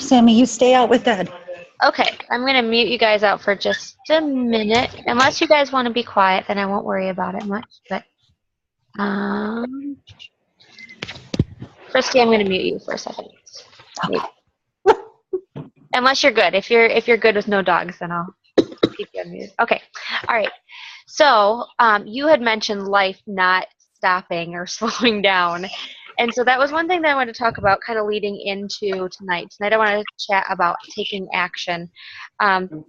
Sammy, you stay out with Dad. Okay, I'm going to mute you guys out for just a minute. Unless you guys want to be quiet, then I won't worry about it much. But, Christy, I'm going to mute you for a second. Maybe. Unless you're good. If you're good with no dogs, then I'll keep you unmuted. Okay. All right. So you had mentioned life not stopping or slowing down. And so that was one thing that I wanted to talk about kind of leading into tonight. Tonight I want to chat about taking action. And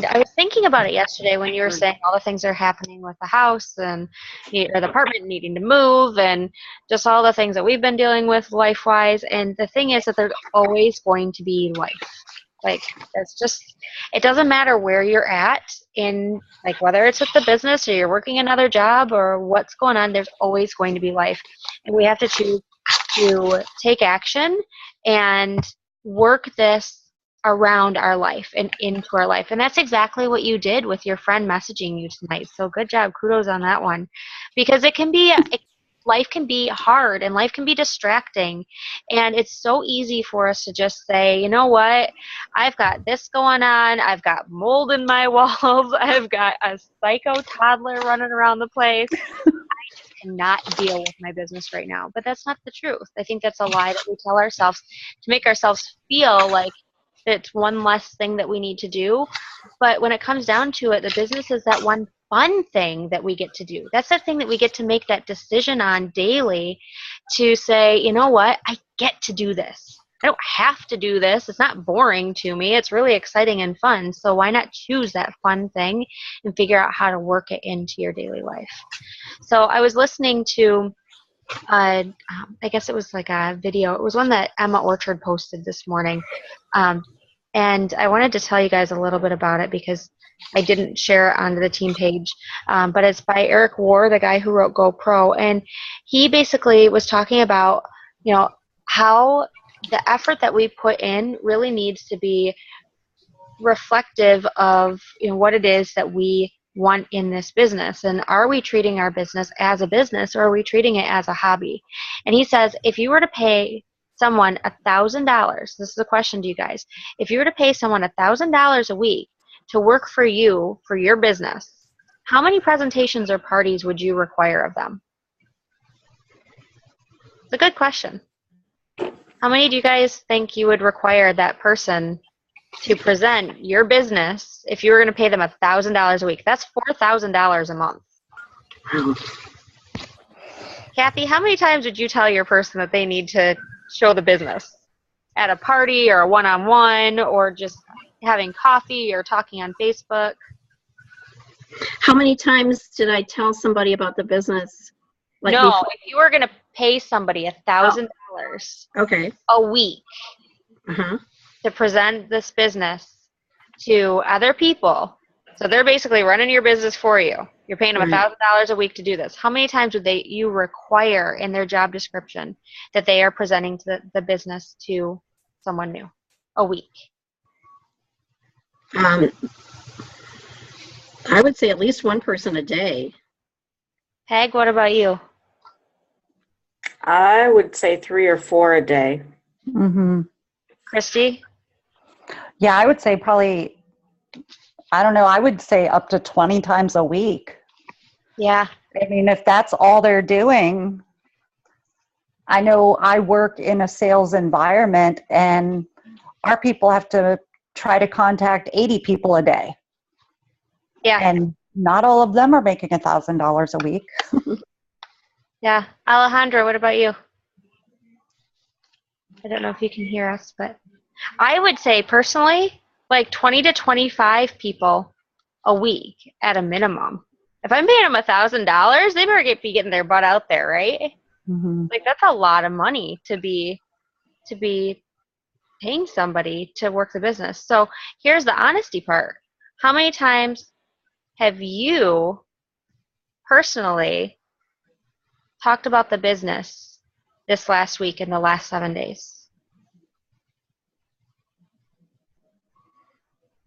I was thinking about it yesterday when you were saying all the things that are happening with the house and the apartment needing to move and just all the things that we've been dealing with life-wise. And the thing is that there's always going to be life. Like, it's just, it doesn't matter where you're at in, like, whether it's with the business or you're working another job or what's going on, there's always going to be life. And we have to choose to take action and work this around our life and into our life. And that's exactly what you did with your friend messaging you tonight. So good job. Kudos on that one. Because life can be hard and life can be distracting, and it's so easy for us to just say, you know what, I've got this going on, I've got mold in my walls, I've got a psycho toddler running around the place, I just cannot deal with my business right now. But that's not the truth. I think that's a lie that we tell ourselves to make ourselves feel like it's one less thing that we need to do. But when it comes down to it, the business is that one fun thing that we get to do. That's the thing that we get to make that decision on daily, to say, you know what, I get to do this. I don't have to do this. It's not boring to me. It's really exciting and fun. So why not choose that fun thing and figure out how to work it into your daily life? So I was listening to I guess it was like a video. It was one that Emma Orchard posted this morning. And I wanted to tell you guys a little bit about it because I didn't share it onto the team page. But it's by Eric War, the guy who wrote GoPro. And he basically was talking about, you know, how the effort that we put in really needs to be reflective of, you know, what it is that we want in this business. And are we treating our business as a business, or are we treating it as a hobby? And he says, if you were to pay someone $1,000, this is a question to you guys, if you were to pay someone $1,000 a week to work for you, for your business, how many presentations or parties would you require of them? It's a good question. How many do you guys think you would require that person to present your business if you were going to pay them $1,000 a week? That's $4,000 a month. Kathy, how many times would you tell your person that they need to show the business? At a party or a one-on-one, or just having coffee or talking on Facebook? How many times did I tell somebody about the business? Like no, before? If you were going to pay somebody $1,000 okay. a week to present this business to other people, so they're basically running your business for you. You're paying them $1,000 a week to do this. How many times would you require in their job description that they are presenting to the business to someone new a week? I would say at least one person a day. Peg, what about you? I would say 3 or 4 a day. Christy? Yeah, I would say probably, I don't know, I would say up to 20 times a week. Yeah. I mean, if that's all they're doing. I know I work in a sales environment, and our people have to try to contact 80 people a day. Yeah. And not all of them are making $1,000 a week. Yeah. Alejandra, what about you? I don't know if you can hear us, but I would say personally, like 20 to 25 people a week at a minimum. If I'm paying them $1,000, they better be getting their butt out there, right? Like, that's a lot of money to be paying somebody to work the business. So here's the honesty part. How many times have you personally talked about the business this last week in the last 7 days?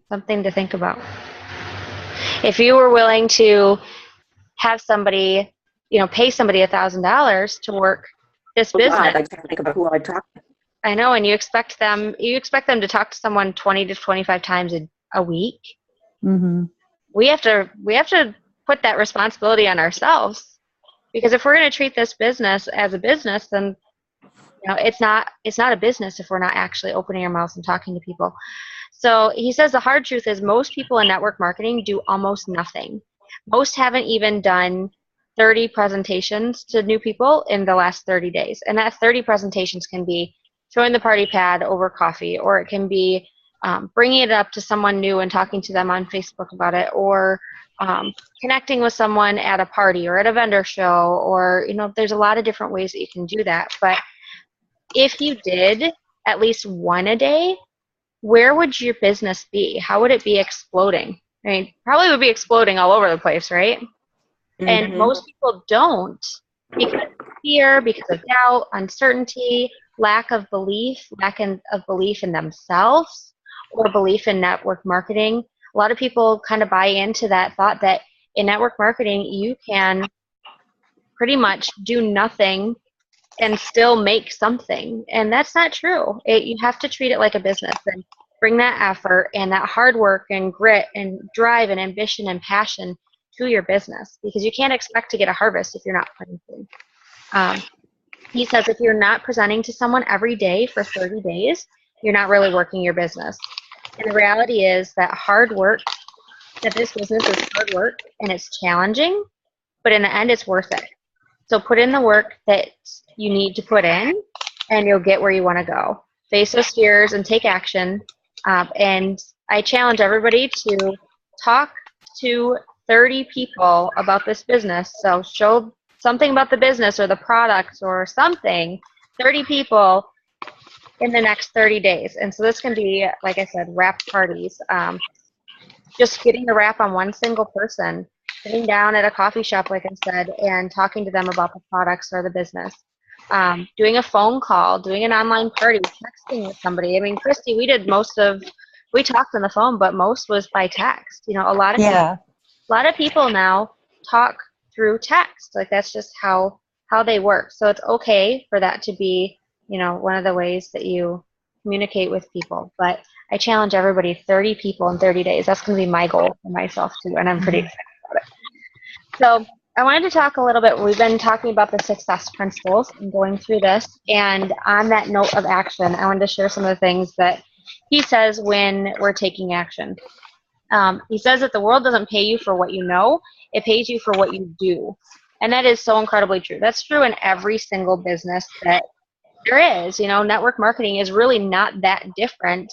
Something to think about. If you were willing to have somebody, you know, pay somebody $1,000 to work this business. I'd like to think about who I'd talk to. I know, and you expect them to talk to someone 20 to 25 times a week. Mm-hmm. We have to put that responsibility on ourselves, because if we're going to treat this business as a business, then it's not a business if we're not actually opening our mouths and talking to people. So he says the hard truth is most people in network marketing do almost nothing. Most haven't even done 30 presentations to new people in the last 30 days. And that 30 presentations can be showing the party pad over coffee, or it can be bringing it up to someone new and talking to them on Facebook about it, or connecting with someone at a party or at a vendor show, or, there's a lot of different ways that you can do that. But if you did at least one a day, where would your business be? How would it be exploding? I mean, probably would be exploding all over the place, right? And Mhm. most people don't, because of fear, because of doubt, uncertainty, lack of belief in themselves, or belief in network marketing. A lot of people kind of buy into that thought that in network marketing, you can pretty much do nothing and still make something. And that's not true. You have to treat it like a business and bring that effort and that hard work and grit and drive and ambition and passion to your business, because you can't expect to get a harvest if you're not planting. He says if you're not presenting to someone every day for 30 days, you're not really working your business. And the reality is that this business is hard work and it's challenging, but in the end, it's worth it. So put in the work that you need to put in, and you'll get where you want to go. Face those fears and take action. And I challenge everybody to talk to 30 people about this business. So show something about the business or the products or something, 30 people in the next 30 days. And so this can be, like I said, wrap parties. Just getting the wrap on one single person, sitting down at a coffee shop, like I said, and talking to them about the products or the business. Doing a phone call, doing an online party, texting with somebody. I mean, Christy, we talked on the phone, but most was by text. A lot of people now talk through text. Like that's just how they work. So it's okay for that to be, one of the ways that you communicate with people. But I challenge everybody, 30 people in 30 days. That's going to be my goal for myself too, and I'm pretty excited about it. So I wanted to talk a little bit. We've been talking about the success principles and going through this. And on that note of action, I wanted to share some of the things that he says when we're taking action. He says that the world doesn't pay you for what you know, it pays you for what you do. And that is so incredibly true. That's true in every single business that there is. Network marketing is really not that different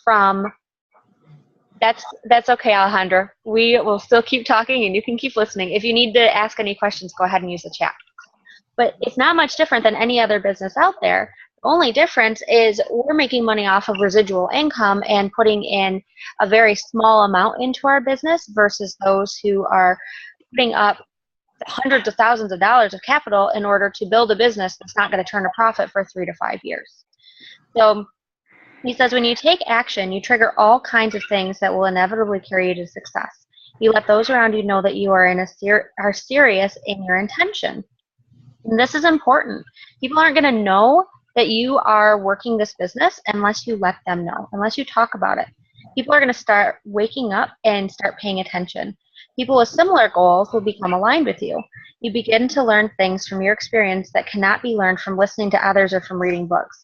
from That's okay, Alejandra. We will still keep talking and you can keep listening. If you need to ask any questions, go ahead and use the chat. But it's not much different than any other business out there. The only difference is we're making money off of residual income and putting in a very small amount into our business versus those who are putting up hundreds of thousands of dollars of capital in order to build a business that's not going to turn a profit for 3 to 5 years. So he says when you take action, you trigger all kinds of things that will inevitably carry you to success. You let those around you know that you are serious in your intention. And this is important. People aren't going to know that you are working this business unless you let them know, unless you talk about it. People are going to start waking up and start paying attention. People with similar goals will become aligned with you. You begin to learn things from your experience that cannot be learned from listening to others or from reading books.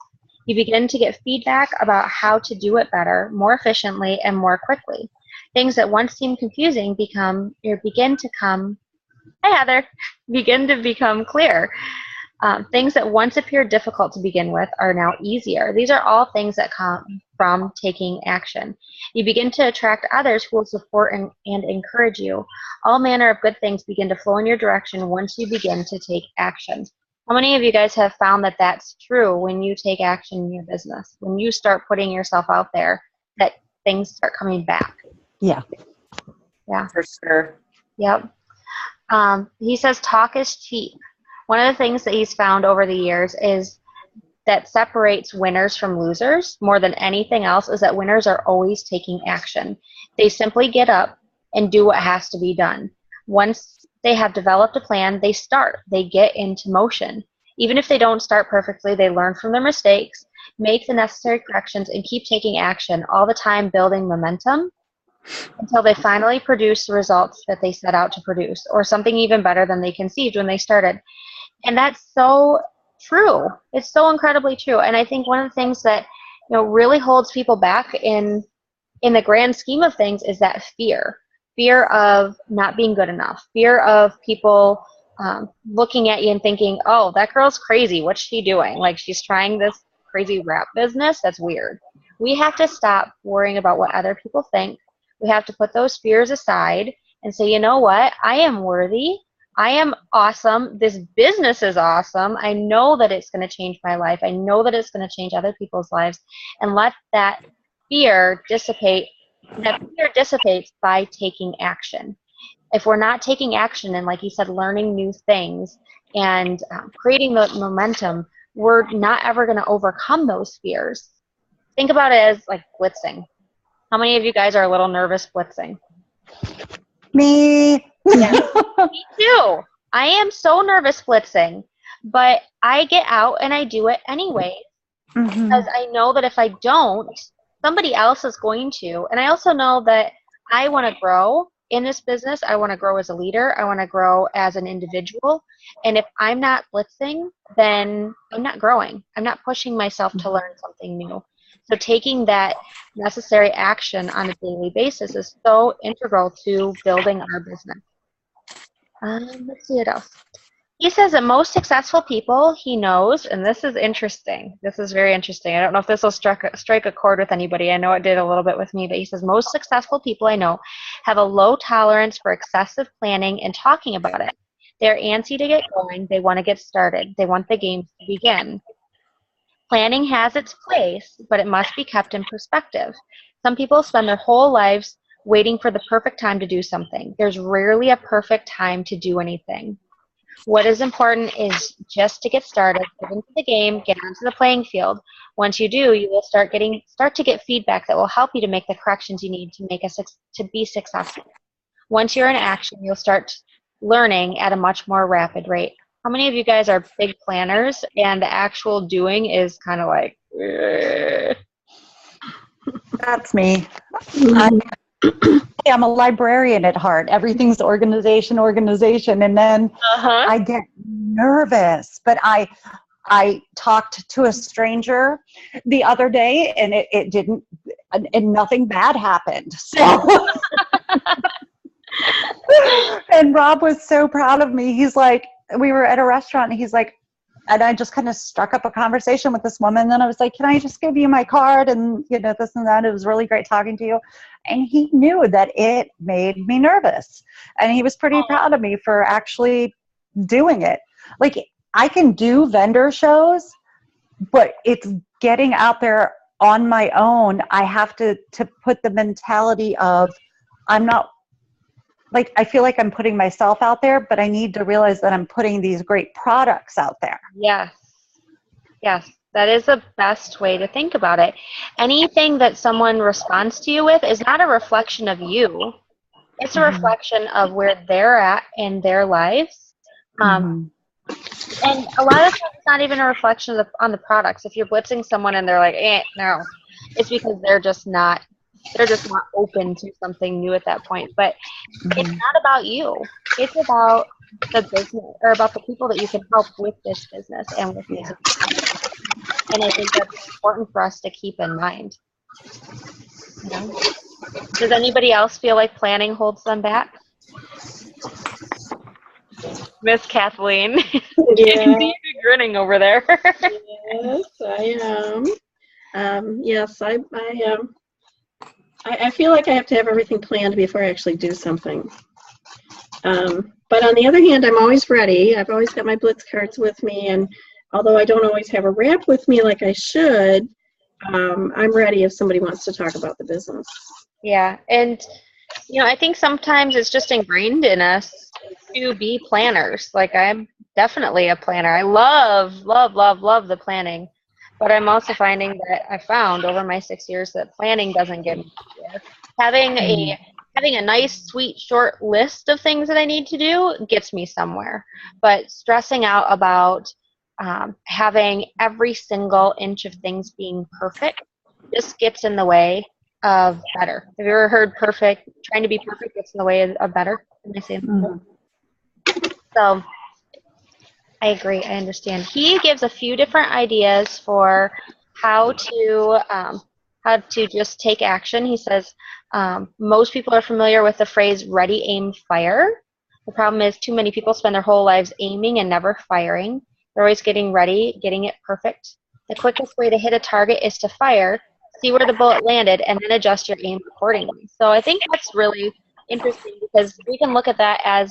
You begin to get feedback about how to do it better, more efficiently, and more quickly. Things that once seemed confusing begin to become clear. Things that once appeared difficult to begin with are now easier. These are all things that come from taking action. You begin to attract others who will support and encourage you. All manner of good things begin to flow in your direction once you begin to take action. How many of you guys have found that that's true when you take action in your business? When you start putting yourself out there, that things start coming back? Yeah. Yeah. For sure. Yep. He says talk is cheap. One of the things that he's found over the years is that separates winners from losers more than anything else is that winners are always taking action. They simply get up and do what has to be done. Once they have developed a plan, they start. They get into motion. Even if they don't start perfectly, they learn from their mistakes. make the necessary corrections, and keep taking action all the time, building momentum until they finally produce the results that they set out to produce, or something even better than they conceived when they started. And that's so true. It's so incredibly true. And I think one of the things that really holds people back in the grand scheme of things is that fear of not being good enough, fear of people looking at you and thinking, oh, that girl's crazy. What's she doing? Like, she's trying this crazy rap business. That's weird. We have to stop worrying about what other people think. We have to put those fears aside and say, you know what? I am worthy. I am awesome. This business is awesome. I know that it's going to change my life. I know that it's going to change other people's lives. And let that fear dissipate. That fear dissipates by taking action. If we're not taking action and, like you said, learning new things and creating the momentum, we're not ever going to overcome those fears. Think about it as like blitzing. How many of you guys are a little nervous blitzing? Me. Yeah, me too. I am so nervous blitzing, but I get out and I do it anyway because I know that if I don't, somebody else is going to. And I also know that I want to grow in this business. I want to grow as a leader. I want to grow as an individual. And if I'm not blitzing, then I'm not growing. I'm not pushing myself to learn something new. So taking that necessary action on a daily basis is so integral to building our business. Let's see what else. He says that most successful people he knows, and this is interesting. This is very interesting. I don't know if this will strike a chord with anybody. I know it did a little bit with me, but he says most successful people I know have a low tolerance for excessive planning and talking about it. They're antsy to get going. They want to get started. They want the game to begin. Planning has its place, but it must be kept in perspective. Some people spend their whole lives waiting for the perfect time to do something. There's rarely a perfect time to do anything. What is important is just to get started, get into the game, get onto the playing field. Once you do, you will start to get feedback that will help you to make the corrections you need to be successful. Once you're in action, you'll start learning at a much more rapid rate. How many of you guys are big planners and the actual doing is kind of like, That's me. I'm a librarian at heart. Everything's organization, and then I get nervous. But I talked to a stranger the other day, and it didn't, and nothing bad happened. So, and Rob was so proud of me. He's like, we were at a restaurant, and he's like, and I just kind of struck up a conversation with this woman. And then I was like, can I just give you my card? And, this and that. It was really great talking to you. And he knew that it made me nervous. And he was pretty proud of me for actually doing it. Like, I can do vendor shows, but it's getting out there on my own. I have to put the mentality of, I'm not, like, I feel like I'm putting myself out there, but I need to realize that I'm putting these great products out there. Yes. Yes. That is the best way to think about it. Anything that someone responds to you with is not a reflection of you. It's a reflection of where they're at in their lives. And a lot of times it's not even a reflection on the products. If you're blitzing someone and they're like, no, it's because they're just not open to something new at that point. But it's not about you. It's about the business, or about the people that you can help with this business and with this. And I think that's important for us to keep in mind. Does anybody else feel like planning holds them back? Miss Kathleen. You can see you grinning over there. Yes, I am. Yes, I am. I feel like I have to have everything planned before I actually do something. But on the other hand, I'm always ready. I've always got my Blitz cards with me, and although I don't always have a rep with me like I should, I'm ready if somebody wants to talk about the business. Yeah, and I think sometimes it's just ingrained in us to be planners. Like, I'm definitely a planner. I love the planning. But I'm also finding that I found over my 6 years that planning doesn't get me there. Having a nice, sweet, short list of things that I need to do gets me somewhere. But stressing out about having every single inch of things being perfect just gets in the way of better. Have you ever heard trying to be perfect gets in the way of better? Am I saying that? So I agree. I understand. He gives a few different ideas for how to just take action. He says most people are familiar with the phrase ready, aim, fire. The problem is too many people spend their whole lives aiming and never firing. They're always getting ready, getting it perfect. The quickest way to hit a target is to fire, see where the bullet landed, and then adjust your aim accordingly. So I think that's really interesting because we can look at that as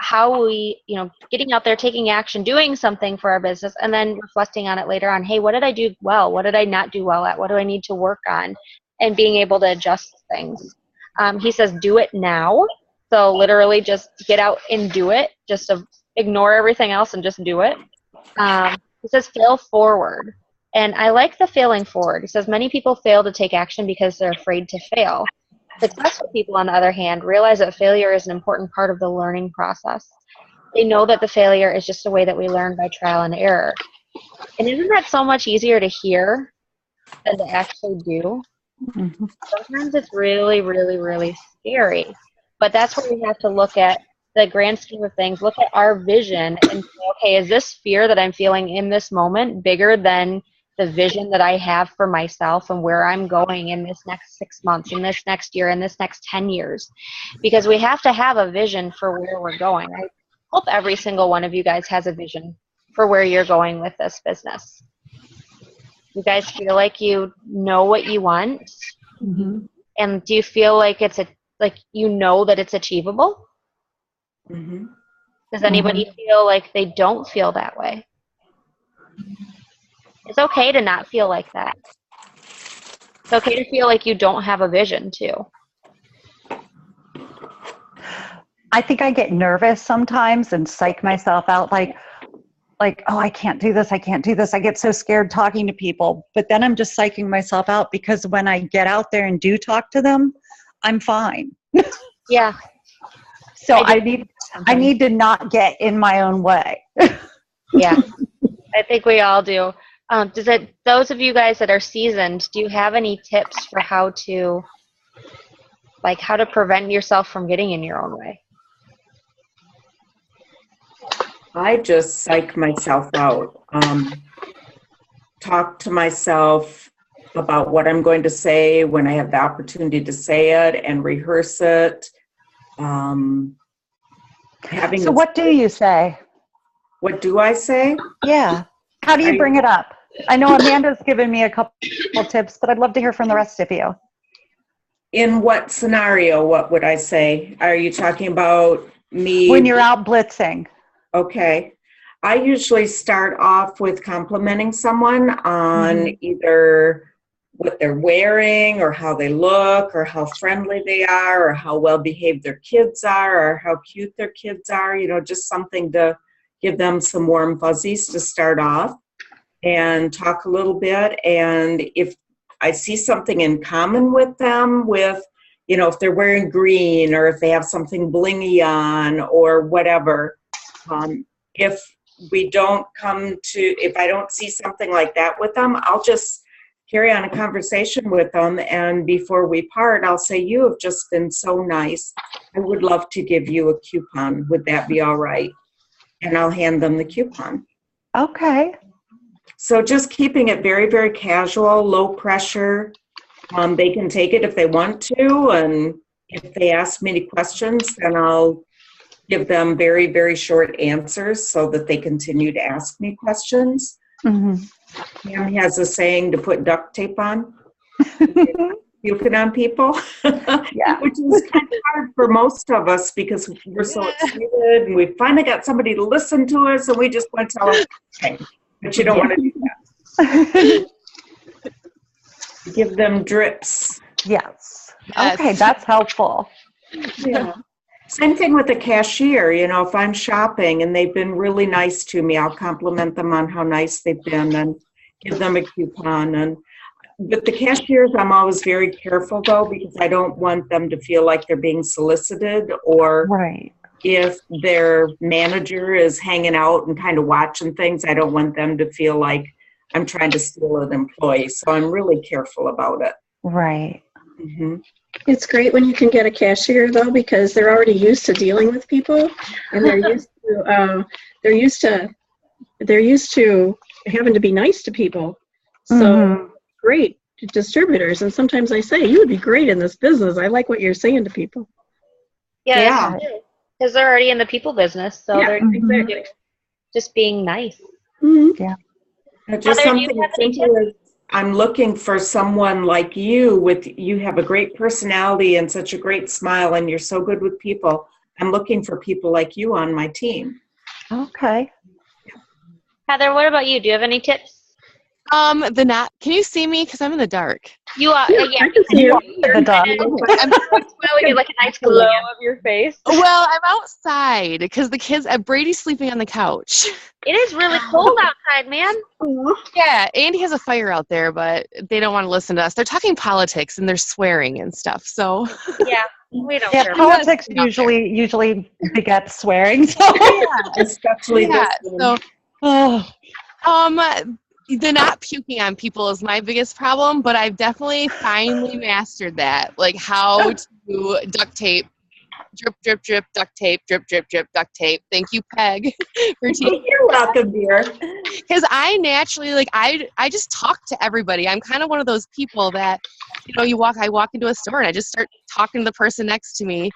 how we, getting out there, taking action, doing something for our business, and then reflecting on it later on. Hey, what did I do well? What did I not do well at? What do I need to work on? And being able to adjust things. He says, do it now. So literally just get out and do it. Just ignore everything else and just do it. He says, fail forward. And I like the failing forward. He says, many people fail to take action because they're afraid to fail. Successful people, on the other hand, realize that failure is an important part of the learning process. They know that the failure is just a way that we learn by trial and error. And isn't that so much easier to hear than to actually do? Mm-hmm. Sometimes it's really, really, really scary. But that's where we have to look at the grand scheme of things, look at our vision and say, okay, is this fear that I'm feeling in this moment bigger than the vision that I have for myself and where I'm going in this next 6 months, in this next year, in this next 10 years? Because we have to have a vision for where we're going. I hope every single one of you guys has a vision for where you're going with this business. You guys feel like you know what you want? Mm-hmm. And do you feel like you know that it's achievable? Mm-hmm. Does anybody feel like they don't feel that way? It's okay to not feel like that. It's okay to feel like you don't have a vision too. I think I get nervous sometimes and psych myself out like, oh, I can't do this. I can't do this. I get so scared talking to people, but then I'm just psyching myself out because when I get out there and do talk to them, I'm fine. Yeah. So I need to not get in my own way. Yeah. I think we all do. Those of you guys that are seasoned, do you have any tips for how to prevent yourself from getting in your own way? I just psych myself out. Talk to myself about what I'm going to say when I have the opportunity to say it and rehearse it. So what do you say? What do I say? Yeah. How do you bring it up? I know Amanda's given me a couple tips, but I'd love to hear from the rest of you. In what scenario, what would I say? Are you talking about me? When you're out blitzing. Okay. I usually start off with complimenting someone on either what they're wearing or how they look or how friendly they are or how well behaved their kids are or how cute their kids are, just something to give them some warm fuzzies to start off and talk a little bit. And if I see something in common with them if they're wearing green or if they have something blingy on or whatever, if I don't see something like that with them, I'll just carry on a conversation with them. And before we part, I'll say, you have just been so nice. I would love to give you a coupon. Would that be all right? And I'll hand them the coupon. Okay. So just keeping it very, very casual, low pressure. They can take it if they want to. And if they ask me any questions, then I'll give them very, very short answers so that they continue to ask me questions. Mm-hmm. Pam has a saying to put duct tape on. Puking on people. Yeah. Which is kind of hard for most of us because we're so excited and we finally got somebody to listen to us and we just want to tell them everything. But you don't want to do that. Give them drips. Yes. Okay, that's helpful. Yeah. Same thing with the cashier. If I'm shopping and they've been really nice to me, I'll compliment them on how nice they've been and give them a coupon. And with the cashiers, I'm always very careful, though, because I don't want them to feel like they're being solicited or right. if their manager is hanging out and kind of watching things, I don't want them to feel like I'm trying to steal an employee. So I'm really careful about it. Right. Mhm. It's great when you can get a cashier though, because they're already used to dealing with people, and they're used to having to be nice to people. So Mhm. great distributors, and sometimes I say you would be great in this business. I like what you're saying to people. Yeah, Yeah. because they're already in the people business, so Yeah, they're exactly. just being nice. Mhm. Just Heather, do you something have any simple as I'm looking for someone like you have a great personality and such a great smile and you're so good with people. I'm looking for people like you on my team. Okay. Heather, what about you? Do you have any tips? Can you see me? Because I'm in the dark. You are, Yeah, yeah, I can see you. you're The dog. kind of I'm, smiling at like a nice glow of your face. well, I'm outside because the kids, Brady's sleeping on the couch. It is really cold outside, man. Aw. Yeah, Andy has a fire out there, but they don't want to listen to us. They're talking politics and they're swearing and stuff. So Yeah, we don't Yeah, care. politics usually begets swearing. So. Especially yeah, this so Oh. the not puking on people is my biggest problem, but I've definitely finally mastered that. Like how to duct tape, drip, drip, drip, duct tape, drip, drip, drip, duct tape. Thank you, Peg, for teaching. You're welcome, dear. Because I naturally I just talk to everybody. I'm kind of one of those people that, I walk into a store and I just start talking to the person next to me.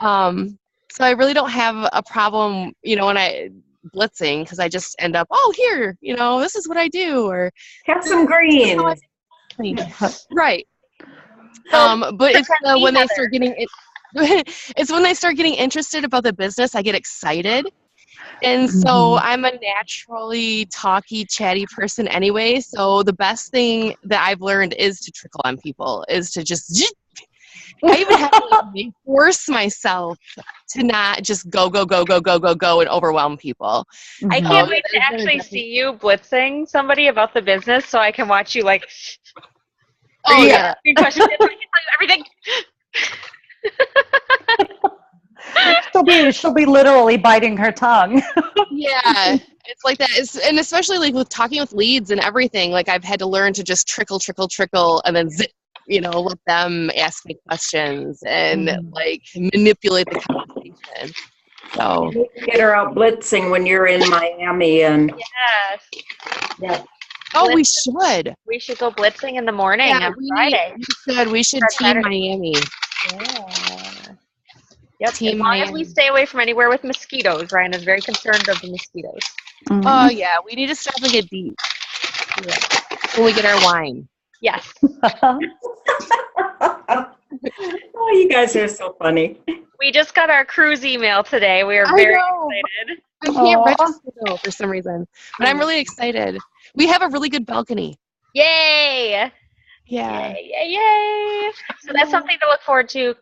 So I really don't have a problem, when I blitzing, because I just end up, oh, here, this is what I do, or Have some green. right. So, But it's pretend when they Heather. start getting it. It's when they start getting interested about the business, I get excited. And so I'm a naturally talky, chatty person anyway. So the best thing that I've learned is to trickle on people, is to just, I even have to force myself to not just go, go, go, go, go, go, go and overwhelm people. I Mhm. can't wait to actually see you blitzing somebody about the business so I can watch you like, Oh, yeah. asking questions. I can tell you everything. She'll be literally biting her tongue. Yeah. It's like that. And especially like with talking with leads and everything, like I've had to learn to just trickle, trickle, trickle, and then zip, let them ask me questions and like manipulate the conversation. So You need to get her out blitzing when you're in Miami and Yes. we should. We should go blitzing in the morning on Friday. We should team Miami. Yeah. Yep. Team as long as we Miami. stay away from anywhere with mosquitoes. Ryan is very concerned of the mosquitoes. Oh yeah, we need to stop and get deep when we get our wine. Yes. oh, you guys are so funny. We just got our cruise email today. We are I very know. excited. I can't Aw. register though for some reason, but I'm really excited. We have a really good balcony. Yay! Yeah. Yay, yay, yay! So that's something to look forward to,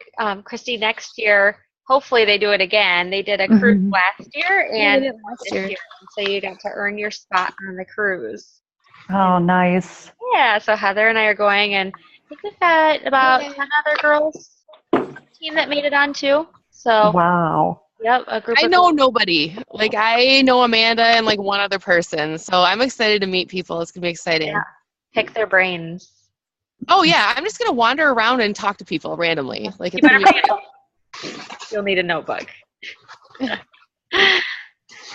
Christy, next year. Hopefully they do it again. They did a cruise last year and this year. So you got to earn your spot on the cruise. Oh, nice. Yeah, so Heather and I are going, and I think we've got about 10 other girls team that made it on too. So, Wow. yep, a group I of know girls. nobody. Like I know Amanda and like one other person. So I'm excited to meet people. It's gonna be exciting. Yeah. Pick their brains. Oh yeah, I'm just gonna wander around and talk to people randomly. Like You it's better gonna be bring You'll need a notebook.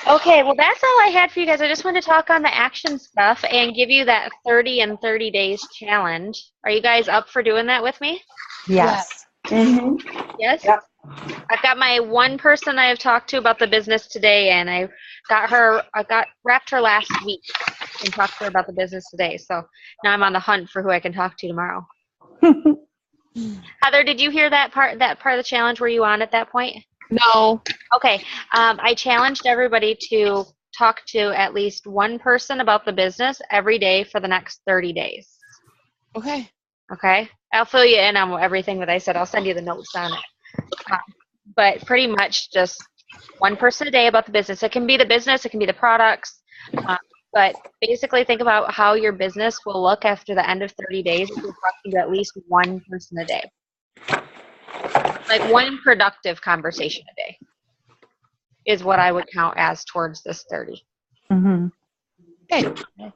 Okay, well, that's all I had for you guys. I just wanted to talk on the action stuff and give you that 30 in 30 days challenge. Are you guys up for doing that with me? Yes. Yes? Yep. I've got my one person I have talked to about the business today, and I wrapped her last week and talked to her about the business today. So now I'm on the hunt for who I can talk to tomorrow. Heather, did you hear that part of the challenge? Were you on at that point? No. Okay. I challenged everybody to talk to at least one person about the business every day for the next 30 days. Okay. Okay? I'll fill you in on everything that I said. I'll send you the notes on it. But pretty much just one person a day about the business. It can be the business. It can be the products. But basically think about how your business will look after the end of 30 days if you're talking to at least one person a day. Like one productive conversation a day. is what I would count as towards this 30. Mhm. Okay.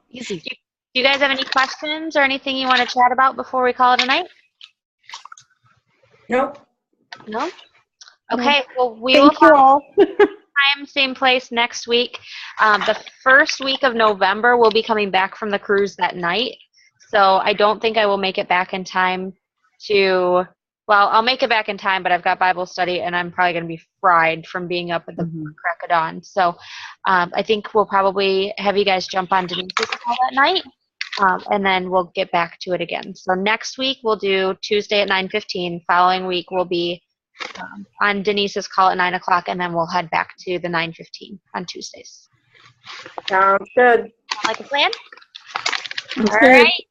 Easy. Do you guys have any questions or anything you want to chat about before we call it a night? Nope. No? Okay, well, we will Thank you all. time, same place next week. The first week of November, we'll be coming back from the cruise that night. So I don't think I will make it back in time to, well, I'll make it back in time, but I've got Bible study and I'm probably going to be fried from being up at the Mhm. crack of dawn. So I think we'll probably have you guys jump on Denise's call that night. And then we'll get back to it again. So next week we'll do Tuesday at 9:15. Following week will be on Denise's call at 9 o'clock, and then we'll head back to the 9:15 on Tuesdays. Sounds good. Sound like a plan? That's All good. right.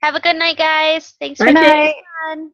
Have a good night, guys. Thanks for Good being night. on.